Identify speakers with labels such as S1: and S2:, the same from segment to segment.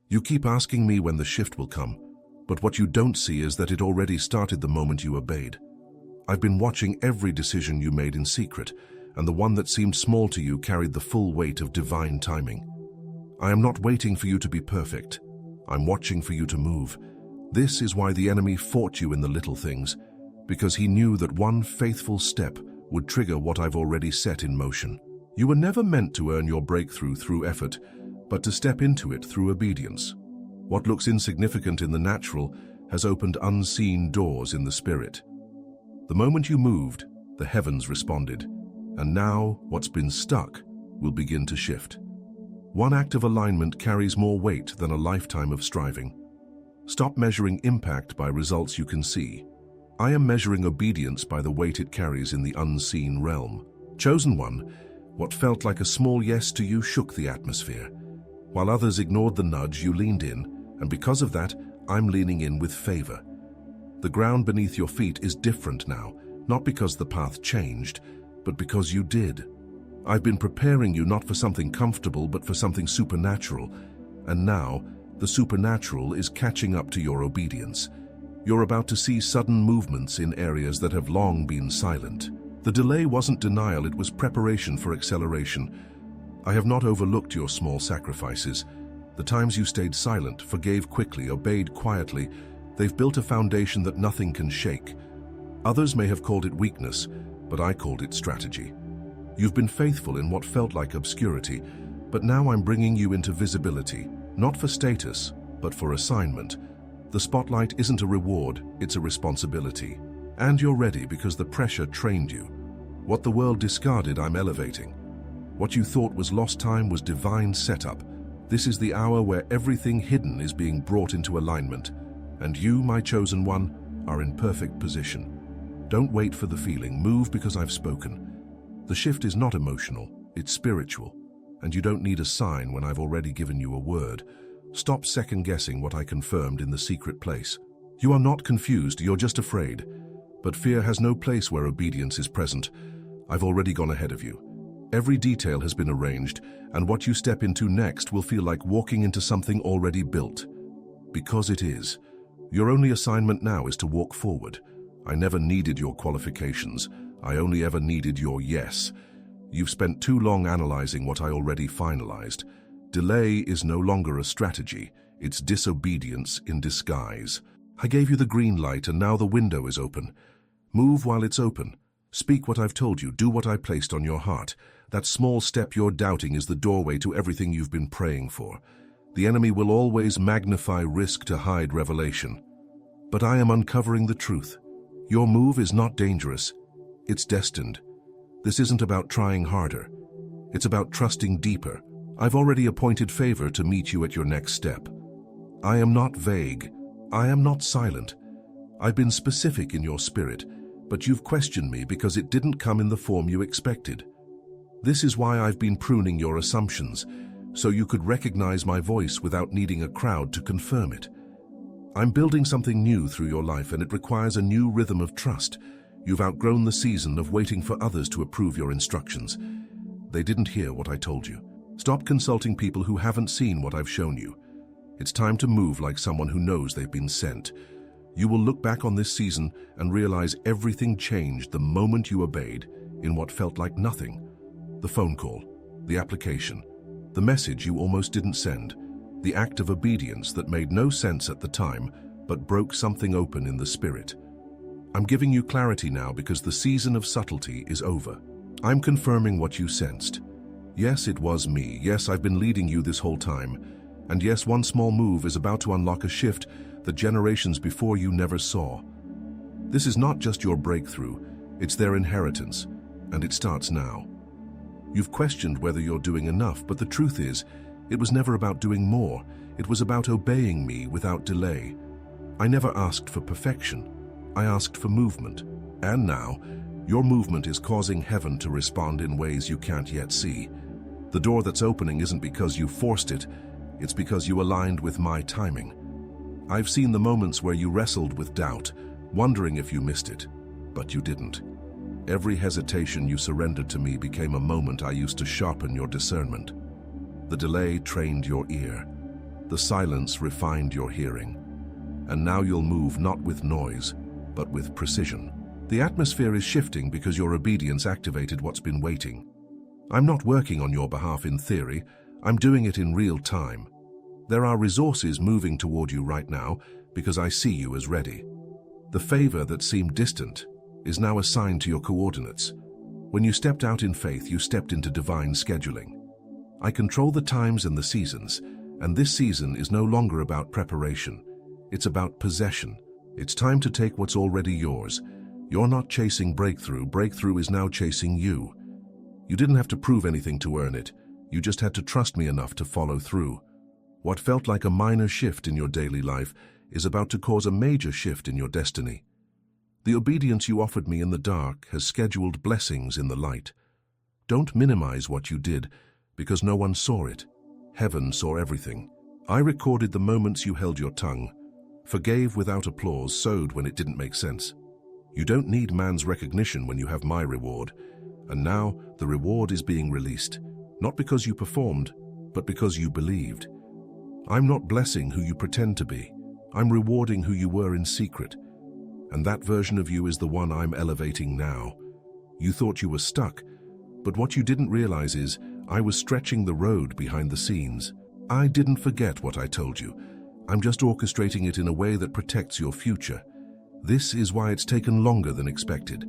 S1: You keep asking me when the shift will come, but what you don't see is that it already started the moment you obeyed. I've been watching every decision you made in secret, and the one that seemed small to you carried the full weight of divine timing. I am not waiting for you to be perfect. I'm watching for you to move. This is why the enemy fought you in the little things, because he knew that one faithful step would trigger what I've already set in motion. You were never meant to earn your breakthrough through effort, but to step into it through obedience. What looks insignificant in the natural has opened unseen doors in the spirit. The moment you moved, the heavens responded, and now what's been stuck will begin to shift. One act of alignment carries more weight than a lifetime of striving. Stop measuring impact by results you can see. I am measuring obedience by the weight it carries in the unseen realm. Chosen one, what felt like a small yes to you shook the atmosphere. While others ignored the nudge, you leaned in, and because of that, I'm leaning in with favor. The ground beneath your feet is different now, not because the path changed, but because you did. I've been preparing you not for something comfortable, but for something supernatural, and now the supernatural is catching up to your obedience. You're about to see sudden movements in areas that have long been silent. The delay wasn't denial, it was preparation for acceleration. I have not overlooked your small sacrifices. The times you stayed silent, forgave quickly, obeyed quietly, they've built a foundation that nothing can shake. Others may have called it weakness, but I called it strategy. You've been faithful in what felt like obscurity, but now I'm bringing you into visibility, not for status, but for assignment. The spotlight isn't a reward, it's a responsibility. And you're ready because the pressure trained you. What the world discarded, I'm elevating. What you thought was lost time was divine setup. This is the hour where everything hidden is being brought into alignment. And you, my chosen one, are in perfect position. Don't wait for the feeling, move because I've spoken. The shift is not emotional, it's spiritual. And you don't need a sign when I've already given you a word. Stop second-guessing what I confirmed in the secret place. You are not confused, you're just afraid. But fear has no place where obedience is present. I've already gone ahead of you. Every detail has been arranged, and what you step into next will feel like walking into something already built. Because it is. Your only assignment now is to walk forward. I never needed your qualifications. I only ever needed your yes. You've spent too long analyzing what I already finalized. Delay is no longer a strategy. It's disobedience in disguise. I gave you the green light, and now the window is open. Move while it's open. Speak what I've told you. Do what I placed on your heart. That small step you're doubting is the doorway to everything you've been praying for. The enemy will always magnify risk to hide revelation. But I am uncovering the truth. Your move is not dangerous. It's destined. This isn't about trying harder. It's about trusting deeper. I've already appointed favor to meet you at your next step. I am not vague. I am not silent. I've been specific in your spirit, but you've questioned me because it didn't come in the form you expected. This is why I've been pruning your assumptions, so you could recognize my voice without needing a crowd to confirm it. I'm building something new through your life, and it requires a new rhythm of trust. You've outgrown the season of waiting for others to approve your instructions. They didn't hear what I told you. Stop consulting people who haven't seen what I've shown you. It's time to move like someone who knows they've been sent. You will look back on this season and realize everything changed the moment you obeyed in what felt like nothing. The phone call, the application, the message you almost didn't send, the act of obedience that made no sense at the time but broke something open in the spirit. I'm giving you clarity now because the season of subtlety is over. I'm confirming what you sensed. Yes, it was me. Yes, I've been leading you this whole time. And yes, one small move is about to unlock a shift that generations before you never saw. This is not just your breakthrough, it's their inheritance, and it starts now. You've questioned whether you're doing enough, but the truth is, it was never about doing more. It was about obeying me without delay. I never asked for perfection. I asked for movement. And now, your movement is causing heaven to respond in ways you can't yet see. The door that's opening isn't because you forced it, it's because you aligned with my timing. I've seen the moments where you wrestled with doubt, wondering if you missed it, but you didn't. Every hesitation you surrendered to me became a moment I used to sharpen your discernment. The delay trained your ear. The silence refined your hearing. And now you'll move not with noise, but with precision. The atmosphere is shifting because your obedience activated what's been waiting. I'm not working on your behalf in theory, I'm doing it in real time. There are resources moving toward you right now because I see you as ready. The favor that seemed distant is now assigned to your coordinates. When you stepped out in faith, you stepped into divine scheduling. I control the times and the seasons, and this season is no longer about preparation. It's about possession. It's time to take what's already yours. You're not chasing breakthrough. Breakthrough is now chasing you. You didn't have to prove anything to earn it. You just had to trust me enough to follow through. What felt like a minor shift in your daily life is about to cause a major shift in your destiny. The obedience you offered me in the dark has scheduled blessings in the light. Don't minimize what you did, because no one saw it. Heaven saw everything. I recorded the moments you held your tongue, forgave without applause, sowed when it didn't make sense. You don't need man's recognition when you have my reward. And now the reward is being released, not because you performed, but because you believed. I'm not blessing who you pretend to be. I'm rewarding who you were in secret. And that version of you is the one I'm elevating now. You thought you were stuck, but what you didn't realize is I was stretching the road behind the scenes. I didn't forget what I told you. I'm just orchestrating it in a way that protects your future. This is why it's taken longer than expected.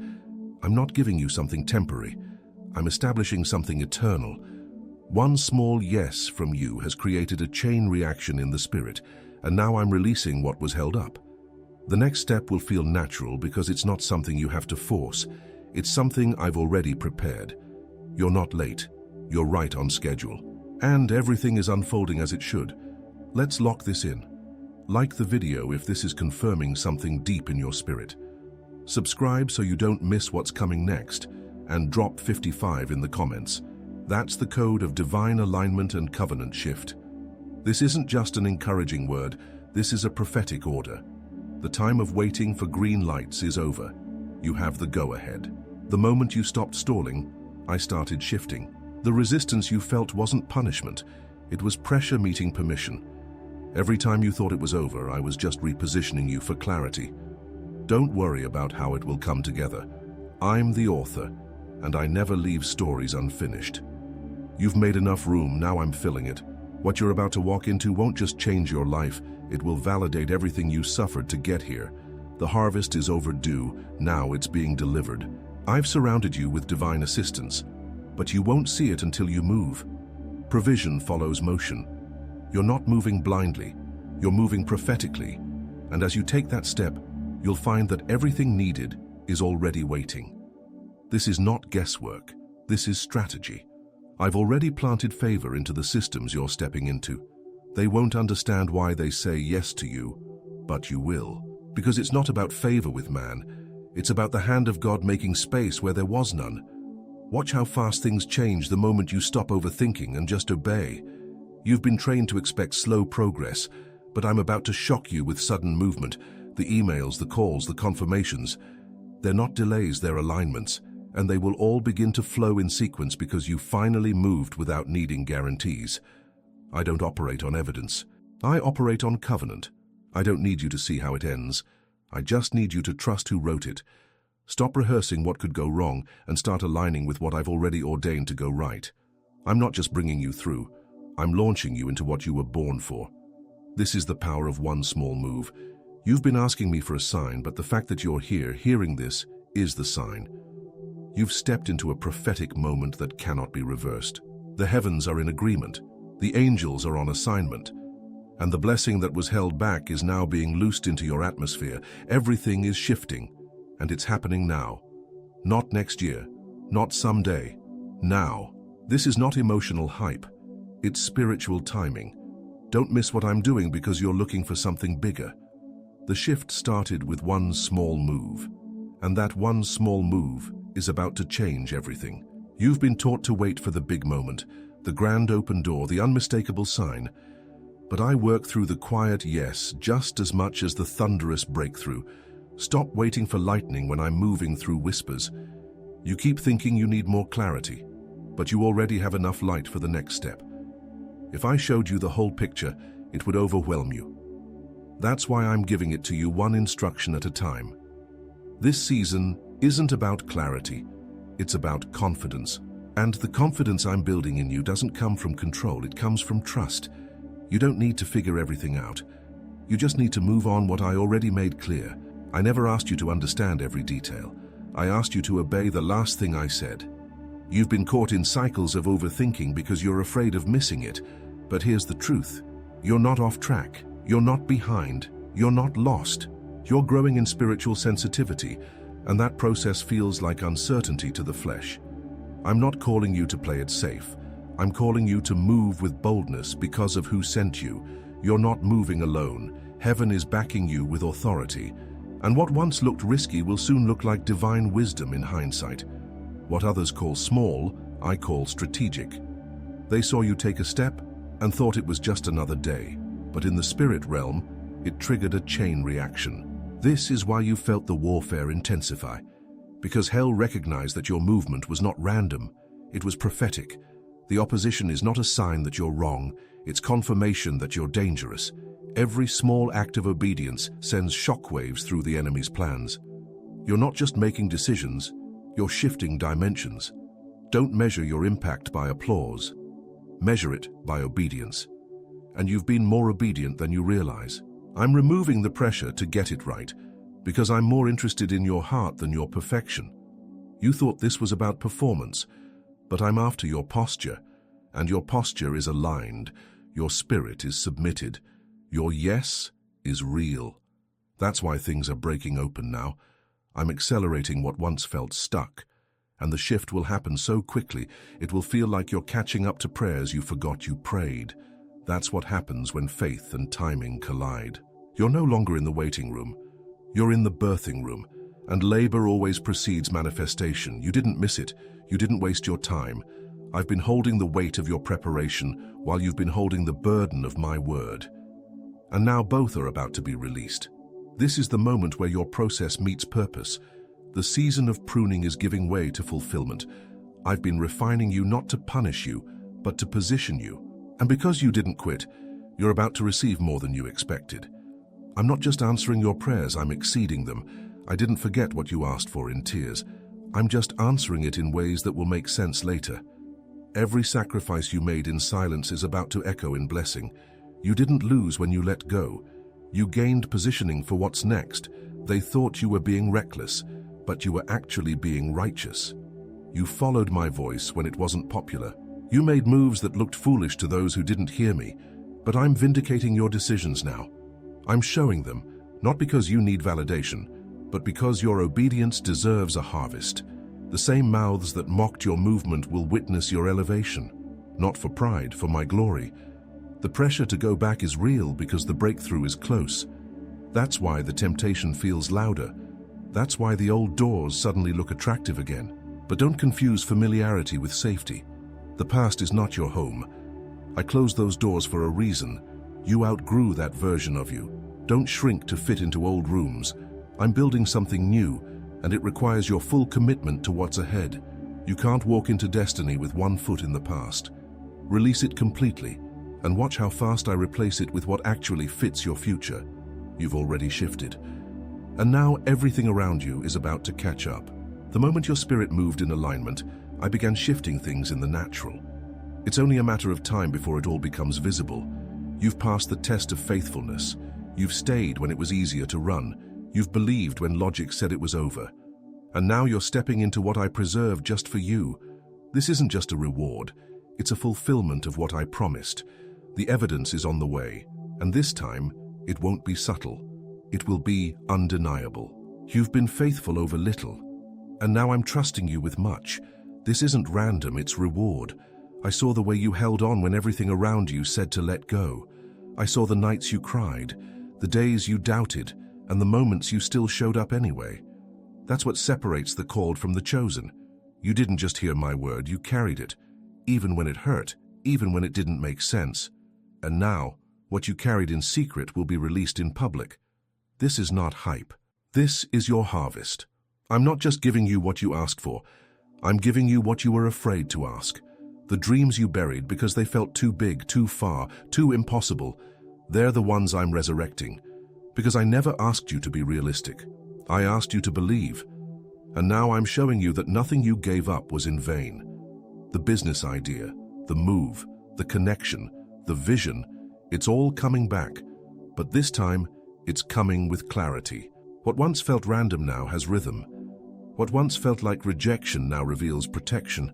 S1: I'm not giving you something temporary. I'm establishing something eternal. One small yes from you has created a chain reaction in the spirit, and now I'm releasing what was held up. The next step will feel natural because it's not something you have to force. It's something I've already prepared. You're not late. You're right on schedule. And everything is unfolding as it should. Let's lock this in. Like the video if this is confirming something deep in your spirit. Subscribe so you don't miss what's coming next, and drop 55 in the comments. That's the code of divine alignment and covenant shift. This isn't just an encouraging word, this is a prophetic order. The time of waiting for green lights is over. You have the go-ahead. The moment you stopped stalling, I started shifting. The resistance you felt wasn't punishment, it was pressure meeting permission. Every time you thought it was over, I was just repositioning you for clarity. Don't worry about how it will come together. I'm the author, and I never leave stories unfinished. You've made enough room, now I'm filling it. What you're about to walk into won't just change your life, it will validate everything you suffered to get here. The harvest is overdue, now it's being delivered. I've surrounded you with divine assistance, but you won't see it until you move. Provision follows motion. You're not moving blindly, you're moving prophetically, and as you take that step, you'll find that everything needed is already waiting. This is not guesswork, this is strategy. I've already planted favor into the systems you're stepping into. They won't understand why they say yes to you, but you will. Because it's not about favor with man, it's about the hand of God making space where there was none. Watch how fast things change the moment you stop overthinking and just obey. You've been trained to expect slow progress, but I'm about to shock you with sudden movement. The emails, the calls, the confirmations. They're not delays, they're alignments, and they will all begin to flow in sequence because you finally moved without needing guarantees. I don't operate on evidence. I operate on covenant. I don't need you to see how it ends. I just need you to trust who wrote it. Stop rehearsing what could go wrong and start aligning with what I've already ordained to go right. I'm not just bringing you through. I'm launching you into what you were born for. This is the power of one small move. You've been asking me for a sign, but the fact that you're here, hearing this, is the sign. You've stepped into a prophetic moment that cannot be reversed. The heavens are in agreement. The angels are on assignment. And the blessing that was held back is now being loosed into your atmosphere. Everything is shifting, and it's happening now. Not next year, not someday, now. This is not emotional hype. It's spiritual timing. Don't miss what I'm doing because you're looking for something bigger. The shift started with one small move, and that one small move is about to change everything. You've been taught to wait for the big moment, the grand open door, the unmistakable sign. But I work through the quiet yes just as much as the thunderous breakthrough. Stop waiting for lightning when I'm moving through whispers. You keep thinking you need more clarity, but you already have enough light for the next step. If I showed you the whole picture, it would overwhelm you. That's why I'm giving it to you one instruction at a time. This season isn't about clarity, it's about confidence. And the confidence I'm building in you doesn't come from control, it comes from trust. You don't need to figure everything out. You just need to move on what I already made clear. I never asked you to understand every detail. I asked you to obey the last thing I said. You've been caught in cycles of overthinking because you're afraid of missing it. But here's the truth. You're not off track. You're not behind. You're not lost. You're growing in spiritual sensitivity, and that process feels like uncertainty to the flesh. I'm not calling you to play it safe. I'm calling you to move with boldness because of who sent you. You're not moving alone. Heaven is backing you with authority. And what once looked risky will soon look like divine wisdom in hindsight. What others call small, I call strategic. They saw you take a step and thought it was just another day. But in the spirit realm, it triggered a chain reaction. This is why you felt the warfare intensify. Because hell recognized that your movement was not random, it was prophetic. The opposition is not a sign that you're wrong, it's confirmation that you're dangerous. Every small act of obedience sends shockwaves through the enemy's plans. You're not just making decisions, you're shifting dimensions. Don't measure your impact by applause. Measure it by obedience. And you've been more obedient than you realize. I'm removing the pressure to get it right, because I'm more interested in your heart than your perfection. You thought this was about performance, but I'm after your posture, and your posture is aligned. Your spirit is submitted. Your yes is real. That's why things are breaking open now. I'm accelerating what once felt stuck, and the shift will happen so quickly it will feel like you're catching up to prayers you forgot you prayed. That's what happens when faith and timing collide. You're no longer in the waiting room. You're in the birthing room, and labor always precedes manifestation. You didn't miss it. You didn't waste your time. I've been holding the weight of your preparation while you've been holding the burden of my word. And now both are about to be released. This is the moment where your process meets purpose. The season of pruning is giving way to fulfillment. I've been refining you not to punish you, but to position you. And because you didn't quit, you're about to receive more than you expected. I'm not just answering your prayers, I'm exceeding them. I didn't forget what you asked for in tears. I'm just answering it in ways that will make sense later. Every sacrifice you made in silence is about to echo in blessing. You didn't lose when you let go. You gained positioning for what's next. They thought you were being reckless, but you were actually being righteous. You followed my voice when it wasn't popular. You made moves that looked foolish to those who didn't hear me, but I'm vindicating your decisions now. I'm showing them, not because you need validation, but because your obedience deserves a harvest. The same mouths that mocked your movement will witness your elevation, not for pride, for my glory. The pressure to go back is real because the breakthrough is close. That's why the temptation feels louder. That's why the old doors suddenly look attractive again. But don't confuse familiarity with safety. The past is not your home. I closed those doors for a reason. You outgrew that version of you. Don't shrink to fit into old rooms. I'm building something new, and it requires your full commitment to what's ahead. You can't walk into destiny with one foot in the past. Release it completely, and watch how fast I replace it with what actually fits your future. You've already shifted. And now everything around you is about to catch up. The moment your spirit moved in alignment, I began shifting things in the natural. It's only a matter of time before it all becomes visible. You've passed the test of faithfulness. You've stayed when it was easier to run. You've believed when logic said it was over. And now you're stepping into what I preserved just for you. This isn't just a reward. It's a fulfillment of what I promised. The evidence is on the way. And this time, it won't be subtle. It will be undeniable. You've been faithful over little. And now I'm trusting you with much. This isn't random, it's reward. I saw the way you held on when everything around you said to let go. I saw the nights you cried, the days you doubted, and the moments you still showed up anyway. That's what separates the called from the chosen. You didn't just hear my word, you carried it, even when it hurt, even when it didn't make sense. And now, what you carried in secret will be released in public. This is not hype. This is your harvest. I'm not just giving you what you asked for. I'm giving you what you were afraid to ask. The dreams you buried because they felt too big, too far, too impossible. They're the ones I'm resurrecting, because I never asked you to be realistic. I asked you to believe. And now I'm showing you that nothing you gave up was in vain. The business idea, the move, the connection, the vision, it's all coming back. But this time, it's coming with clarity. What once felt random now has rhythm. What once felt like rejection now reveals protection.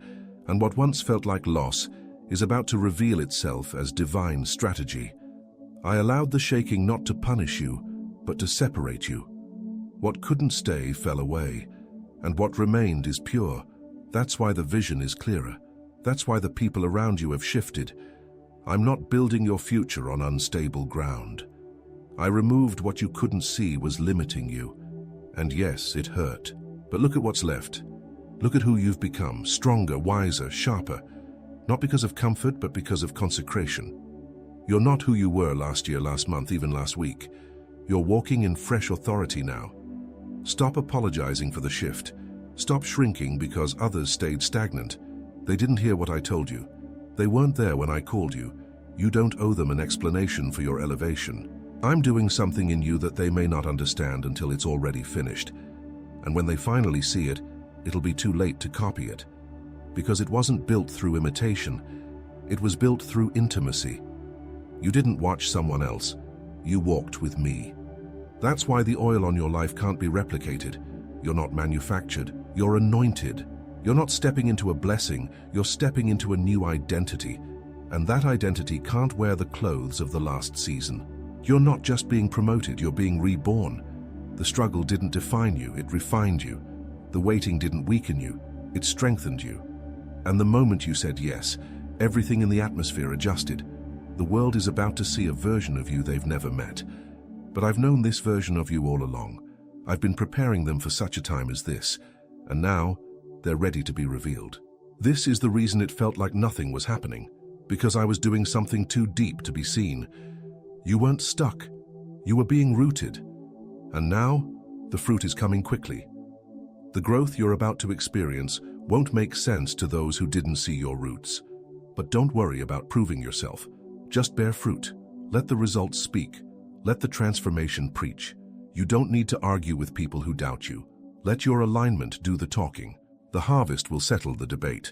S1: And what once felt like loss is about to reveal itself as divine strategy. I allowed the shaking not to punish you, but to separate you. What couldn't stay fell away, and what remained is pure. That's why the vision is clearer. That's why the people around you have shifted. I'm not building your future on unstable ground. I removed what you couldn't see was limiting you. And yes, it hurt. But look at what's left. Look at who you've become, stronger, wiser, sharper. Not because of comfort, but because of consecration. You're not who you were last year, last month, even last week. You're walking in fresh authority now. Stop apologizing for the shift. Stop shrinking because others stayed stagnant. They didn't hear what I told you. They weren't there when I called you. You don't owe them an explanation for your elevation. I'm doing something in you that they may not understand until it's already finished. And when they finally see it, it'll be too late to copy it. Because it wasn't built through imitation. It was built through intimacy. You didn't watch someone else. You walked with me. That's why the oil on your life can't be replicated. You're not manufactured. You're anointed. You're not stepping into a blessing. You're stepping into a new identity. And that identity can't wear the clothes of the last season. You're not just being promoted. You're being reborn. The struggle didn't define you. It refined you. The waiting didn't weaken you. It strengthened you. And the moment you said yes, everything in the atmosphere adjusted. The world is about to see a version of you they've never met. But I've known this version of you all along. I've been preparing them for such a time as this. And now, they're ready to be revealed. This is the reason it felt like nothing was happening. Because I was doing something too deep to be seen. You weren't stuck. You were being rooted. And now, the fruit is coming quickly. The growth you're about to experience won't make sense to those who didn't see your roots. But don't worry about proving yourself. Just bear fruit. Let the results speak. Let the transformation preach. You don't need to argue with people who doubt you. Let your alignment do the talking. The harvest will settle the debate.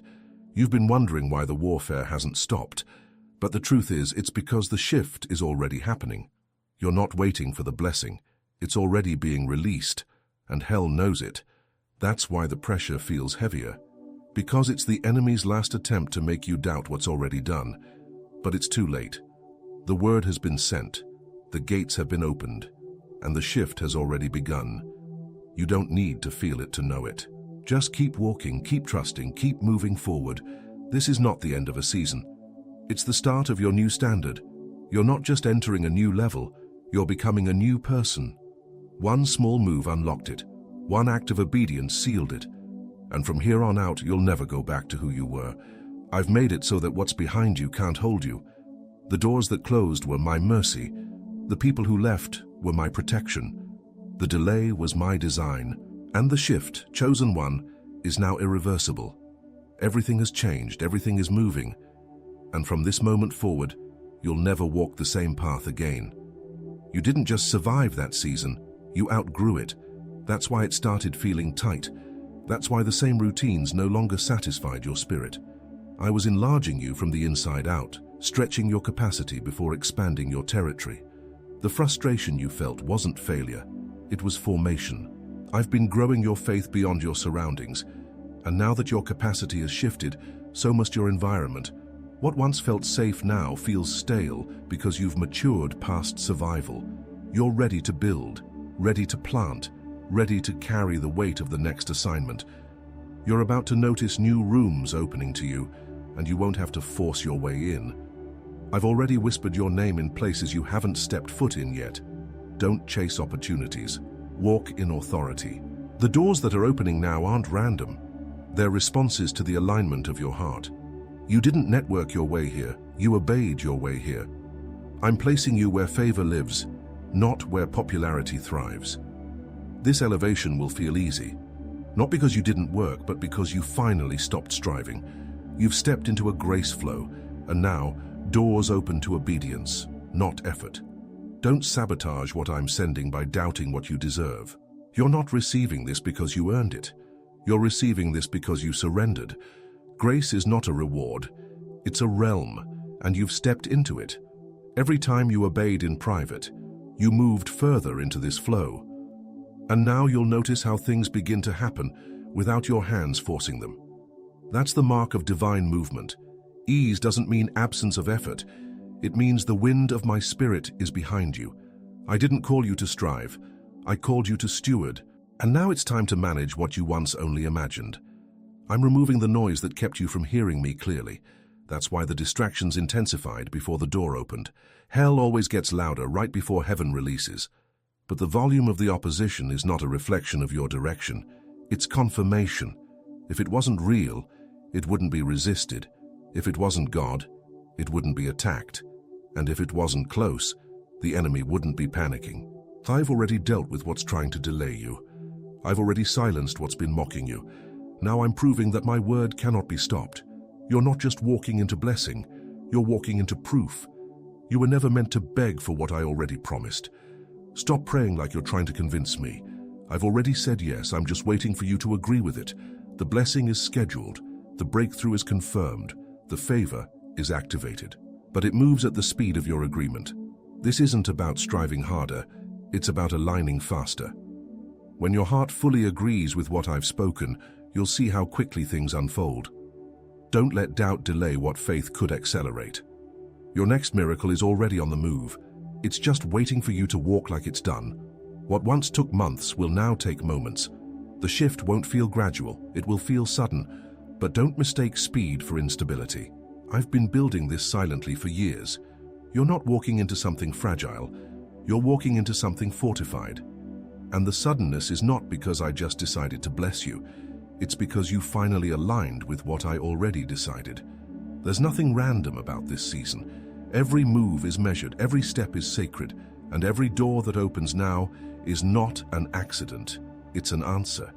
S1: You've been wondering why the warfare hasn't stopped. But the truth is, it's because the shift is already happening. You're not waiting for the blessing. It's already being released. And hell knows it. That's why the pressure feels heavier. Because it's the enemy's last attempt to make you doubt what's already done. But it's too late. The word has been sent. The gates have been opened. And the shift has already begun. You don't need to feel it to know it. Just keep walking, keep trusting, keep moving forward. This is not the end of a season. It's the start of your new standard. You're not just entering a new level, you're becoming a new person. One small move unlocked it. One act of obedience sealed it. And from here on out, you'll never go back to who you were. I've made it so that what's behind you can't hold you. The doors that closed were my mercy. The people who left were my protection. The delay was my design. And the shift, chosen one, is now irreversible. Everything has changed, everything is moving. And from this moment forward, you'll never walk the same path again. You didn't just survive that season, you outgrew it. That's why it started feeling tight. That's why the same routines no longer satisfied your spirit. I was enlarging you from the inside out, stretching your capacity before expanding your territory. The frustration you felt wasn't failure, it was formation. I've been growing your faith beyond your surroundings, and now that your capacity has shifted, so must your environment. What once felt safe now feels stale because you've matured past survival. You're ready to build, ready to plant, ready to carry the weight of the next assignment. You're about to notice new rooms opening to you, and you won't have to force your way in. I've already whispered your name in places you haven't stepped foot in yet. Don't chase opportunities. Walk in authority. The doors that are opening now aren't random. They're responses to the alignment of your heart. You didn't network your way here. You obeyed your way here. I'm placing you where favor lives, not where popularity thrives. This elevation will feel easy. Not because you didn't work, but because you finally stopped striving. You've stepped into a grace flow, and now doors open to obedience, not effort. Don't sabotage what I'm sending by doubting what you deserve. You're not receiving this because you earned it. You're receiving this because you surrendered. Grace is not a reward. It's a realm, and you've stepped into it. Every time you obeyed in private, you moved further into this flow. And now you'll notice how things begin to happen without your hands forcing them. That's the mark of divine movement. Ease doesn't mean absence of effort. It means the wind of my spirit is behind you. I didn't call you to strive. I called you to steward. And now it's time to manage what you once only imagined. I'm removing the noise that kept you from hearing me clearly. That's why the distractions intensified before the door opened. Hell always gets louder right before heaven releases. But the volume of the opposition is not a reflection of your direction. It's confirmation. If it wasn't real, it wouldn't be resisted. If it wasn't God, it wouldn't be attacked. And if it wasn't close, the enemy wouldn't be panicking. I've already dealt with what's trying to delay you. I've already silenced what's been mocking you. Now I'm proving that my word cannot be stopped. You're not just walking into blessing, you're walking into proof. You were never meant to beg for what I already promised. Stop praying like you're trying to convince me. I've already said yes, I'm just waiting for you to agree with it. The blessing is scheduled, the breakthrough is confirmed, the favor is activated. But it moves at the speed of your agreement. This isn't about striving harder, it's about aligning faster. When your heart fully agrees with what I've spoken, you'll see how quickly things unfold. Don't let doubt delay what faith could accelerate. Your next miracle is already on the move. It's just waiting for you to walk like it's done. What once took months will now take moments. The shift won't feel gradual, it will feel sudden. But don't mistake speed for instability. I've been building this silently for years. You're not walking into something fragile, you're walking into something fortified. And the suddenness is not because I just decided to bless you. It's because you finally aligned with what I already decided. There's nothing random about this season. Every move is measured, every step is sacred, and every door that opens now is not an accident. It's an answer.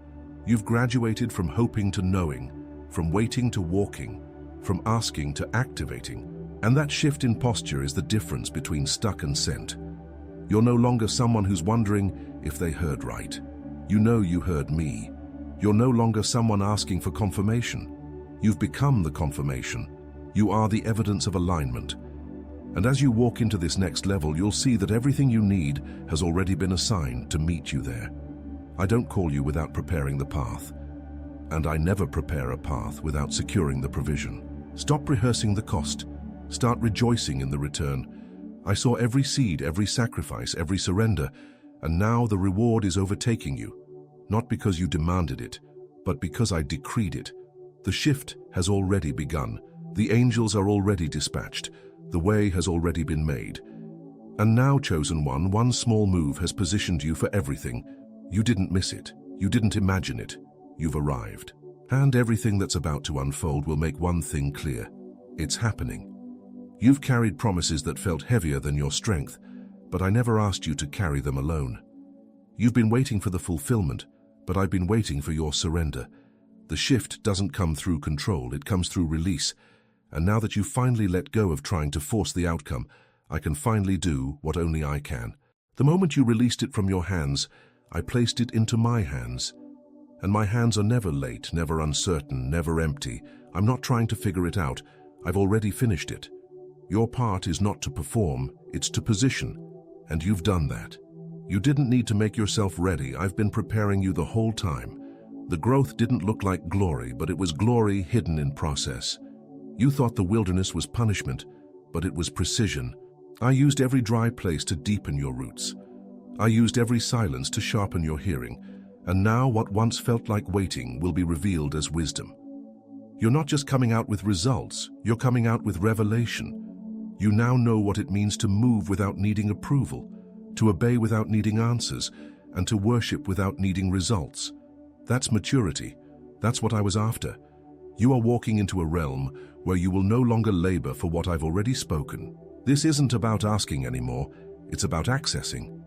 S1: You've graduated from hoping to knowing, from waiting to walking, from asking to activating. And that shift in posture is the difference between stuck and sent. You're no longer someone who's wondering if they heard right. You know you heard me. You're no longer someone asking for confirmation. You've become the confirmation. You are the evidence of alignment. And as you walk into this next level, you'll see that everything you need has already been assigned to meet you there. I don't call you without preparing the path. And I never prepare a path without securing the provision. Stop rehearsing the cost. Start rejoicing in the return. I saw every seed, every sacrifice, every surrender, and now the reward is overtaking you. Not because you demanded it, but because I decreed it. The shift has already begun. The angels are already dispatched. The way has already been made. And now, chosen one small move has positioned you for everything. You didn't miss it. You didn't imagine it. You've arrived. And everything that's about to unfold will make one thing clear. It's happening. You've carried promises that felt heavier than your strength, but I never asked you to carry them alone. You've been waiting for the fulfillment, but I've been waiting for your surrender. The shift doesn't come through control, it comes through release. And now that you've finally let go of trying to force the outcome, I can finally do what only I can. The moment you released it from your hands, I placed it into my hands. And my hands are never late, never uncertain, never empty. I'm not trying to figure it out. I've already finished it. Your part is not to perform, it's to position. And you've done that. You didn't need to make yourself ready. I've been preparing you the whole time. The growth didn't look like glory, but it was glory hidden in process. You thought the wilderness was punishment, but it was precision. I used every dry place to deepen your roots. I used every silence to sharpen your hearing. And now what once felt like waiting will be revealed as wisdom. You're not just coming out with results, you're coming out with revelation. You now know what it means to move without needing approval, to obey without needing answers, and to worship without needing results. That's maturity. That's what I was after. You are walking into a realm where you will no longer labor for what I've already spoken. This isn't about asking anymore, it's about accessing.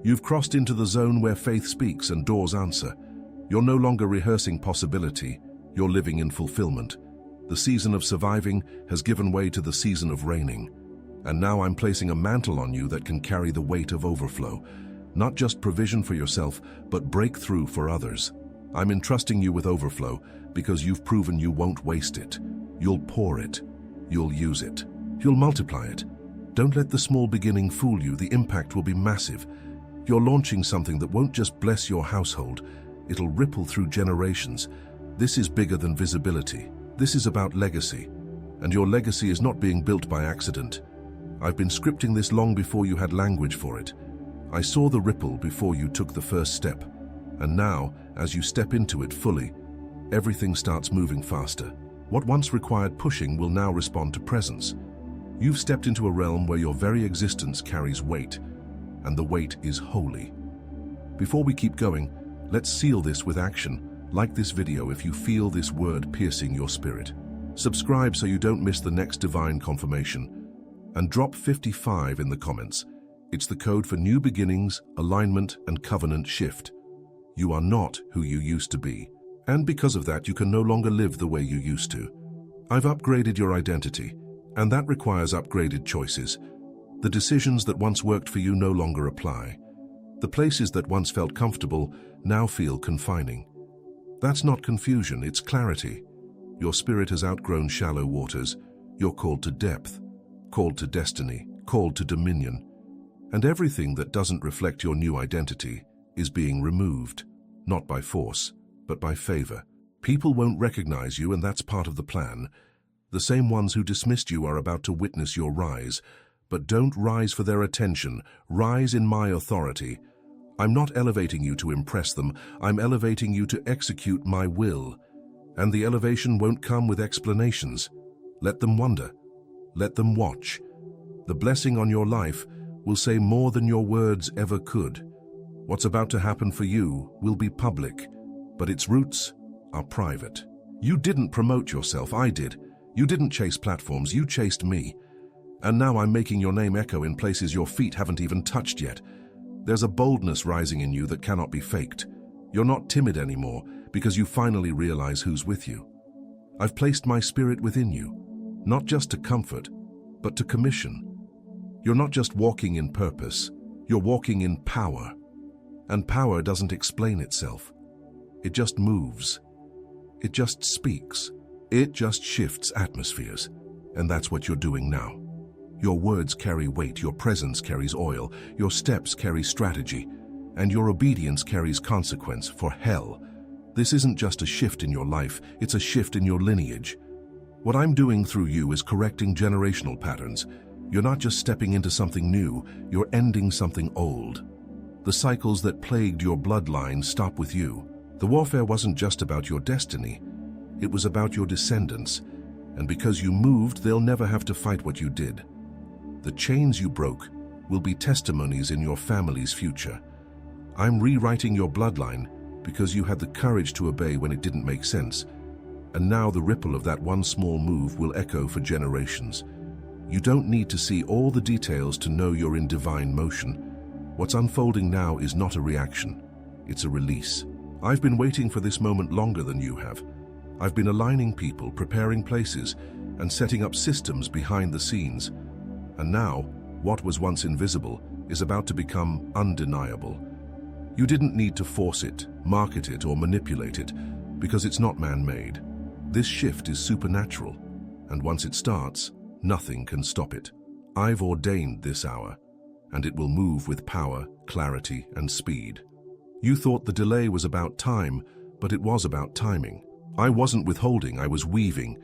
S1: You've crossed into the zone where faith speaks and doors answer. You're no longer rehearsing possibility, you're living in fulfillment. The season of surviving has given way to the season of reigning. And now I'm placing a mantle on you that can carry the weight of overflow. Not just provision for yourself, but breakthrough for others. I'm entrusting you with overflow because you've proven you won't waste it. You'll pour it. You'll use it. You'll multiply it. Don't let the small beginning fool you. The impact will be massive. You're launching something that won't just bless your household. It'll ripple through generations. This is bigger than visibility. This is about legacy. And your legacy is not being built by accident. I've been scripting this long before you had language for it. I saw the ripple before you took the first step. And now, as you step into it fully, everything starts moving faster. What once required pushing will now respond to presence. You've stepped into a realm where your very existence carries weight, and the weight is holy. Before we keep going, let's seal this with action. Like this video if you feel this word piercing your spirit. Subscribe so you don't miss the next divine confirmation. And drop 55 in the comments. It's the code for new beginnings, alignment, and covenant shift. You are not who you used to be. And because of that, you can no longer live the way you used to. I've upgraded your identity, and that requires upgraded choices. The decisions that once worked for you no longer apply. The places that once felt comfortable now feel confining. That's not confusion, it's clarity. Your spirit has outgrown shallow waters. You're called to depth, called to destiny, called to dominion. And everything that doesn't reflect your new identity is being removed, not by force, but by favor. People won't recognize you, and that's part of the plan. The same ones who dismissed you are about to witness your rise. But don't rise for their attention, rise in my authority. I'm not elevating you to impress them, I'm elevating you to execute my will. And the elevation won't come with explanations. Let them wonder. Let them watch. The blessing on your life will say more than your words ever could. What's about to happen for you will be public, but its roots are private. You didn't promote yourself, I did. You didn't chase platforms, you chased me. And now I'm making your name echo in places your feet haven't even touched yet. There's a boldness rising in you that cannot be faked. You're not timid anymore because you finally realize who's with you. I've placed my spirit within you, not just to comfort, but to commission. You're not just walking in purpose, you're walking in power. And power doesn't explain itself. It just moves. It just speaks. It just shifts atmospheres. And that's what you're doing now. Your words carry weight, your presence carries oil, your steps carry strategy, and your obedience carries consequence for hell. This isn't just a shift in your life, it's a shift in your lineage. What I'm doing through you is correcting generational patterns. You're not just stepping into something new, you're ending something old. The cycles that plagued your bloodline stop with you. The warfare wasn't just about your destiny, it was about your descendants. And because you moved, they'll never have to fight what you did. The chains you broke will be testimonies in your family's future. I'm rewriting your bloodline because you had the courage to obey when it didn't make sense. And now the ripple of that one small move will echo for generations. You don't need to see all the details to know you're in divine motion. What's unfolding now is not a reaction, it's a release. I've been waiting for this moment longer than you have. I've been aligning people, preparing places, and setting up systems behind the scenes. And now, what was once invisible is about to become undeniable. You didn't need to force it, market it, or manipulate it, because it's not man-made. This shift is supernatural, and once it starts, nothing can stop it. I've ordained this hour, and it will move with power, clarity, and speed. You thought the delay was about time, but it was about timing. I wasn't withholding, I was weaving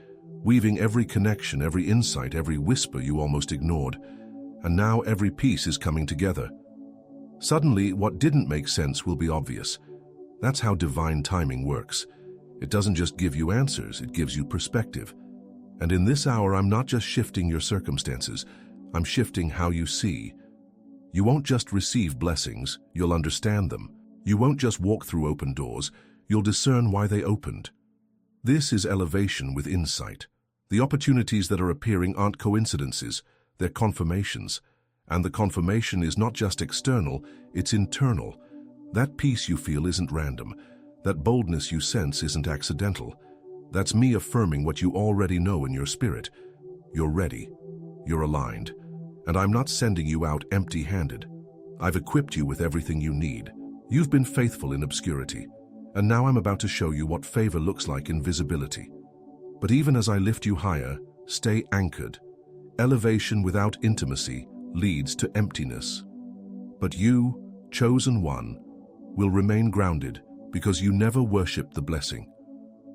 S1: every connection, every insight, every whisper you almost ignored. And now every piece is coming together. Suddenly, what didn't make sense will be obvious. That's how divine timing works. It doesn't just give you answers, it gives you perspective. And in this hour, I'm not just shifting your circumstances, I'm shifting how you see. You won't just receive blessings, you'll understand them. You won't just walk through open doors, you'll discern why they opened. This is elevation with insight. The opportunities that are appearing aren't coincidences, they're confirmations. And the confirmation is not just external, it's internal. That peace you feel isn't random. That boldness you sense isn't accidental. That's me affirming what you already know in your spirit. You're ready. You're aligned. And I'm not sending you out empty-handed. I've equipped you with everything you need. You've been faithful in obscurity, and now I'm about to show you what favor looks like in visibility. But even as I lift you higher, stay anchored. Elevation without intimacy leads to emptiness. But you, chosen one, will remain grounded because you never worshipped the blessing.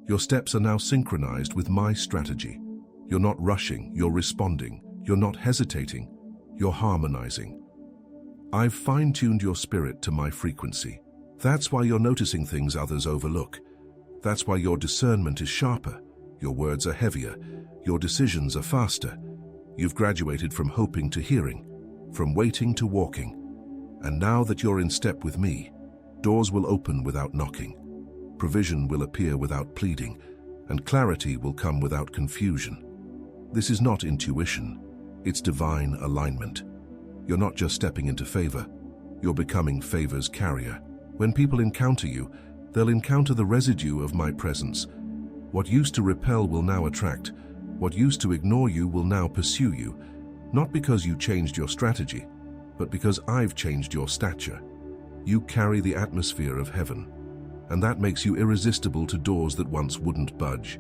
S1: Your steps are now synchronized with my strategy. You're not rushing, you're responding. You're not hesitating, you're harmonizing. I've fine-tuned your spirit to my frequency. That's why you're noticing things others overlook. That's why your discernment is sharper, your words are heavier, your decisions are faster. You've graduated from hoping to hearing, from waiting to walking. And now that you're in step with me, doors will open without knocking, provision will appear without pleading, and clarity will come without confusion. This is not intuition, it's divine alignment. You're not just stepping into favor, you're becoming favor's carrier. When people encounter you, they'll encounter the residue of my presence. What used to repel will now attract. What used to ignore you will now pursue you, not because you changed your strategy, but because I've changed your stature. You carry the atmosphere of heaven, and that makes you irresistible to doors that once wouldn't budge.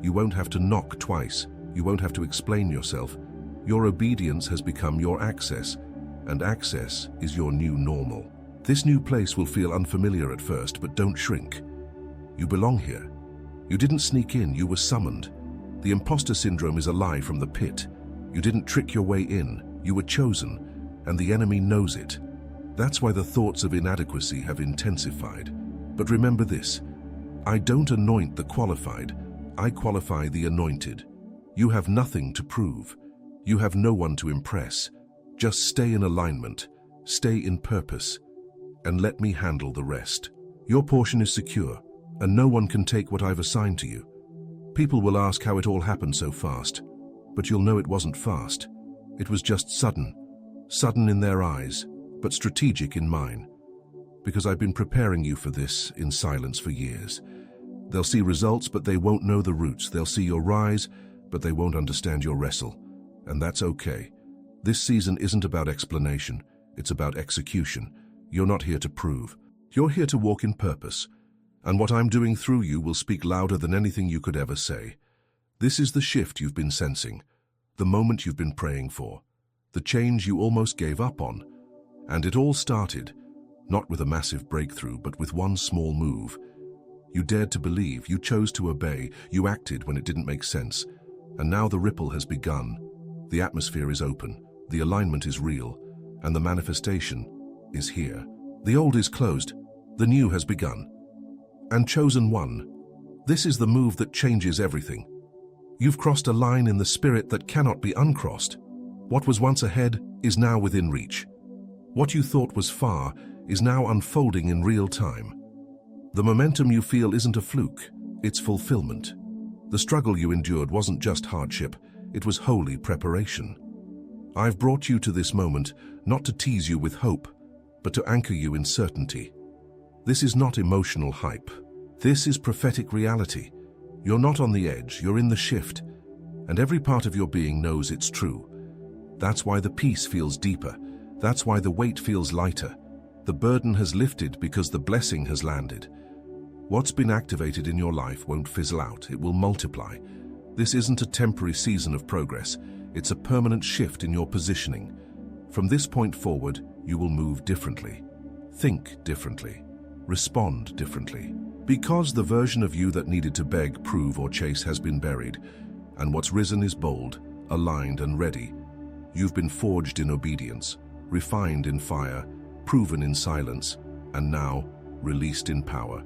S1: You won't have to knock twice. You won't have to explain yourself. Your obedience has become your access, and access is your new normal. This new place will feel unfamiliar at first, but don't shrink. You belong here. You didn't sneak in, you were summoned. The imposter syndrome is a lie from the pit. You didn't trick your way in, you were chosen, and the enemy knows it. That's why the thoughts of inadequacy have intensified. But remember this, I don't anoint the qualified, I qualify the anointed. You have nothing to prove. You have no one to impress. Just stay in alignment, stay in purpose, and let me handle the rest. Your portion is secure, and no one can take what I've assigned to you. People will ask how it all happened so fast, but you'll know it wasn't fast. It was just sudden in their eyes, but strategic in mine. Because I've been preparing you for this in silence for years. They'll see results, but they won't know the roots. They'll see your rise, but they won't understand your wrestle. And that's okay. This season isn't about explanation, it's about execution. You're not here to prove. You're here to walk in purpose. And what I'm doing through you will speak louder than anything you could ever say. This is the shift you've been sensing, the moment you've been praying for, the change you almost gave up on. And it all started, not with a massive breakthrough, but with one small move. You dared to believe, you chose to obey, you acted when it didn't make sense. And now the ripple has begun. The atmosphere is open, the alignment is real, and the manifestation is here. The old is closed, the new has begun. And chosen one, this is the move that changes everything. You've crossed a line in the spirit that cannot be uncrossed. What was once ahead is now within reach. What you thought was far is now unfolding in real time. The momentum you feel isn't a fluke, it's fulfillment. The struggle you endured wasn't just hardship, it was holy preparation. I've brought you to this moment not to tease you with hope, but to anchor you in certainty. This is not emotional hype. This is prophetic reality. You're not on the edge, you're in the shift, and every part of your being knows it's true. That's why the peace feels deeper. That's why the weight feels lighter. The burden has lifted because the blessing has landed. What's been activated in your life won't fizzle out, it will multiply. This isn't a temporary season of progress, it's a permanent shift in your positioning. From this point forward, you will move differently, think differently, respond differently. Because the version of you that needed to beg, prove, or chase has been buried, and what's risen is bold, aligned, and ready. You've been forged in obedience, refined in fire, proven in silence, and now released in power.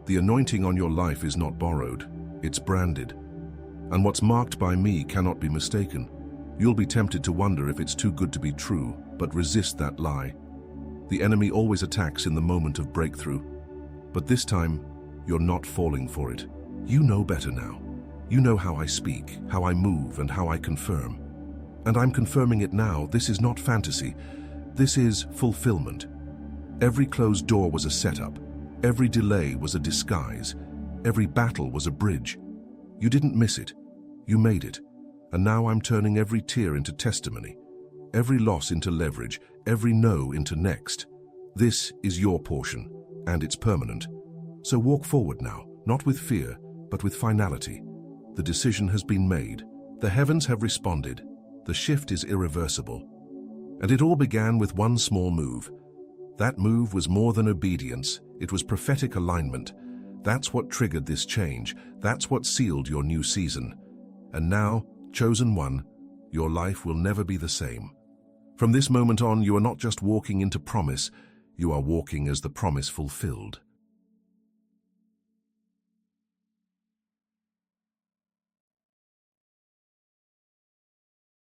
S1: The anointing on your life is not borrowed, it's branded. And what's marked by me cannot be mistaken. You'll be tempted to wonder if it's too good to be true, but resist that lie. The enemy always attacks in the moment of breakthrough. But this time, you're not falling for it. You know better now. You know how I speak, how I move, and how I confirm. And I'm confirming it now. This is not fantasy. This is fulfillment. Every closed door was a setup. Every delay was a disguise. Every battle was a bridge. You didn't miss it. You made it. And now I'm turning every tear into testimony. every loss into leverage, every no into next. This is your portion, and it's permanent. So walk forward now, not with fear, but with finality. The decision has been made. The heavens have responded. The shift is irreversible. And it all began with one small move. That move was more than obedience. It was prophetic alignment. That's what triggered this change. That's what sealed your new season. And now, chosen one, your life will never be the same. From this moment on, you are not just walking into promise, you are walking as the promise fulfilled.